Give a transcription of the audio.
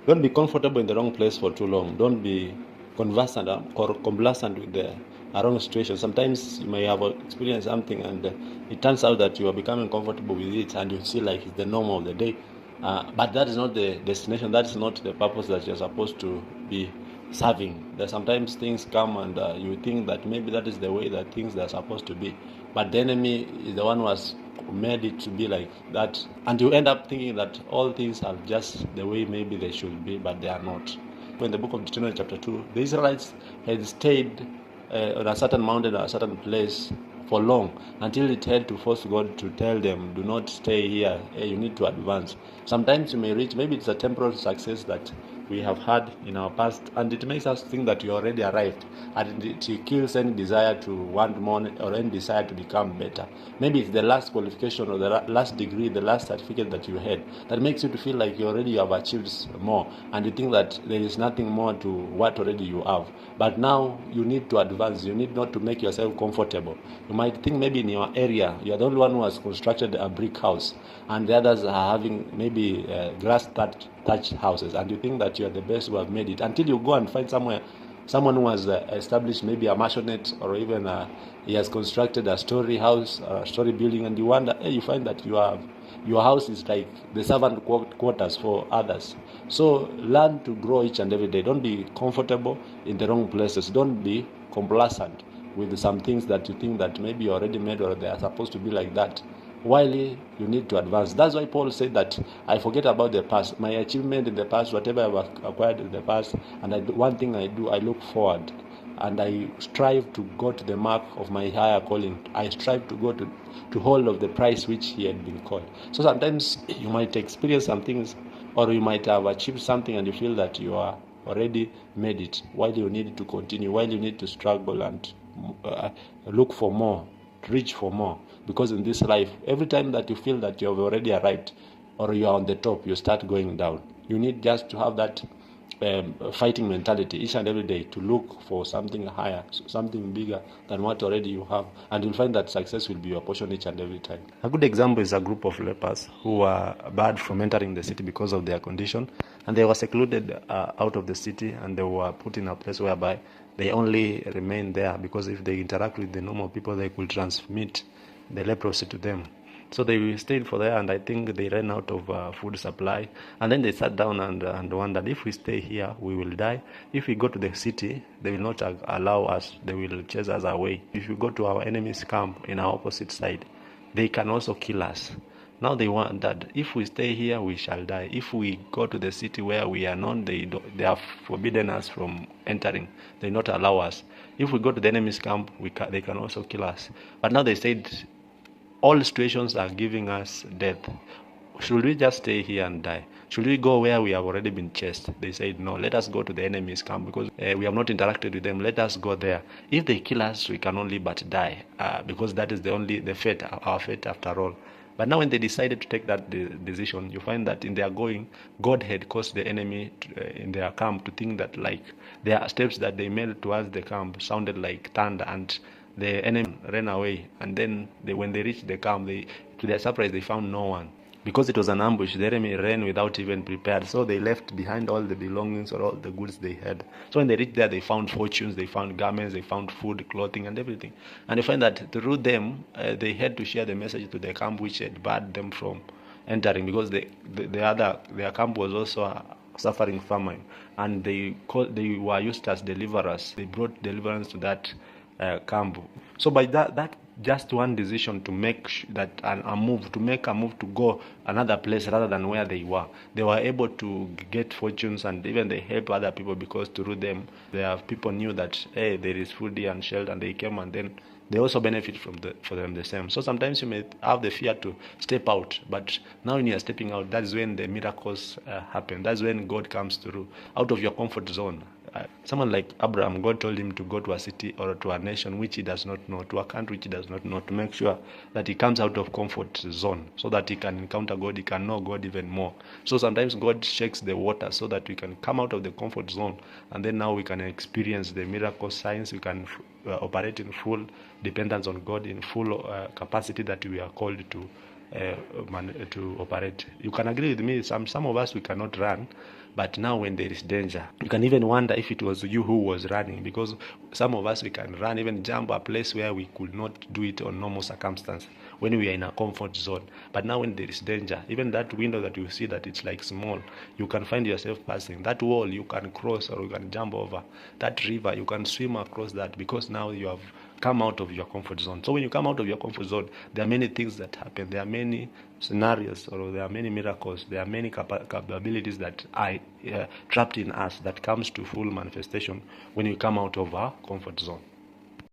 Don't be comfortable in the wrong place for too long. Don't be conversant or complacent with the wrong situation. Sometimes you may have experienced something and it turns out that you are becoming comfortable with it and you feel like it's the norm of the day. But that is not the destination. That is not the purpose that you're supposed to be serving. That sometimes things come and you think that maybe that is the way that things are supposed to be. But the enemy is the one who has made it to be like that, and you end up thinking that all things are just the way maybe they should be, but they are not. In the book of Deuteronomy chapter 2, the Israelites had stayed on a certain mountain or a certain place for long until it had to force God to tell them, do not stay here, you need to advance. Sometimes you may reach, maybe it's a temporal success that we have had in our past, and it makes us think that you already arrived, and it kills any desire to want more or any desire to become better. Maybe it's the last qualification or the last degree, the last certificate that you had that makes you to feel like you have achieved more, and you think that there is nothing more to what already you have. But now you need to advance. You need not to make yourself comfortable. You might think maybe in your area you are the only one who has constructed a brick house, and the others are having maybe grass thatched houses, and you think that you are the best who have made it, until you go and find someone who has established maybe a maisonette, or even he has constructed a story house or a story building, and you wonder, you find that your house is like the servant quarters for others. So learn to grow each and every day. Don't be comfortable in the wrong places. Don't be complacent with some things that you think that maybe you already made or they are supposed to be like that, while you need to advance. That's why Paul said that I forget about the past, my achievement in the past, whatever I've acquired in the past, and one thing I do, I look forward and I strive to go to the mark of my higher calling. I strive to go to hold of the prize which he had been called. So sometimes you might experience some things, or you might have achieved something and you feel that you are already made it, while you need to continue, while you need to struggle and look for more, reach for more. Because in this life, every time that you feel that you have already arrived or you are on the top, you start going down. You need just to have that fighting mentality each and every day to look for something higher, something bigger than what already you have, and you'll find that success will be your portion each and every time. A good example is a group of lepers who were barred from entering the city because of their condition, and they were secluded out of the city, and they were put in a place whereby they only remain there because if they interact with the normal people, they could transmit the leprosy to them. So they stayed for there, and I think they ran out of food supply. And then they sat down and wondered, if we stay here, we will die. If we go to the city, they will not allow us. They will chase us away. If we go to our enemy's camp in our opposite side, they can also kill us. Now they wondered, if we stay here, we shall die. If we go to the city where we are known, they have forbidden us from entering. They not allow us. If we go to the enemy's camp, they can also kill us. But now they said, all situations are giving us death. Should we just stay here and die? Should we go where we have already been chased? They said, no, let us go to the enemy's camp because we have not interacted with them. Let us go there. If they kill us, we can only but die because that is the fate, our fate after all. But now when they decided to take that decision, you find that in their going, God had caused the enemy in their camp to think that like their steps that they made towards the camp sounded like thunder, and the enemy ran away. And then when they reached the camp, to their surprise, they found no one. Because it was an ambush, the enemy ran without even prepared. So they left behind all the belongings or all the goods they had. So when they reached there, they found fortunes, they found garments, they found food, clothing, and everything. And they find that through them, they had to share the message to the camp which had barred them from entering, because their camp was also suffering famine. And they were used as deliverers. They brought deliverance to that camp. So by that just one decision to make a move to go another place rather than where they were able to get fortunes, and even they help other people because through them people knew that hey, there is food here and shelter, and they came, and then they also benefit for them the same. So sometimes you may have the fear to step out, but now when you are stepping out, that's when the miracles happen. That's when God comes through out of your comfort zone. Someone like Abraham, God told him to go to a city or to a nation which he does not know, to a country which he does not know, to make sure that he comes out of comfort zone so that he can encounter God, he can know God even more. So sometimes God shakes the water so that we can come out of the comfort zone, and then now we can experience the miracle signs. We can operate in full dependence on God, in full capacity that we are called to operate. You can agree with me, some of us, we cannot run. But now when there is danger, you can even wonder if it was you who was running, because some of us, we can run, even jump a place where we could not do it on normal circumstances when we are in a comfort zone. But now when there is danger, even that window that you see that it's like small, you can find yourself passing. That wall you can cross or you can jump over. That river you can swim across that, because now you have come out of your comfort zone. So when you come out of your comfort zone, there are many things that happen. There are many scenarios, or there are many miracles. There are many capabilities that are trapped in us that comes to full manifestation when you come out of our comfort zone.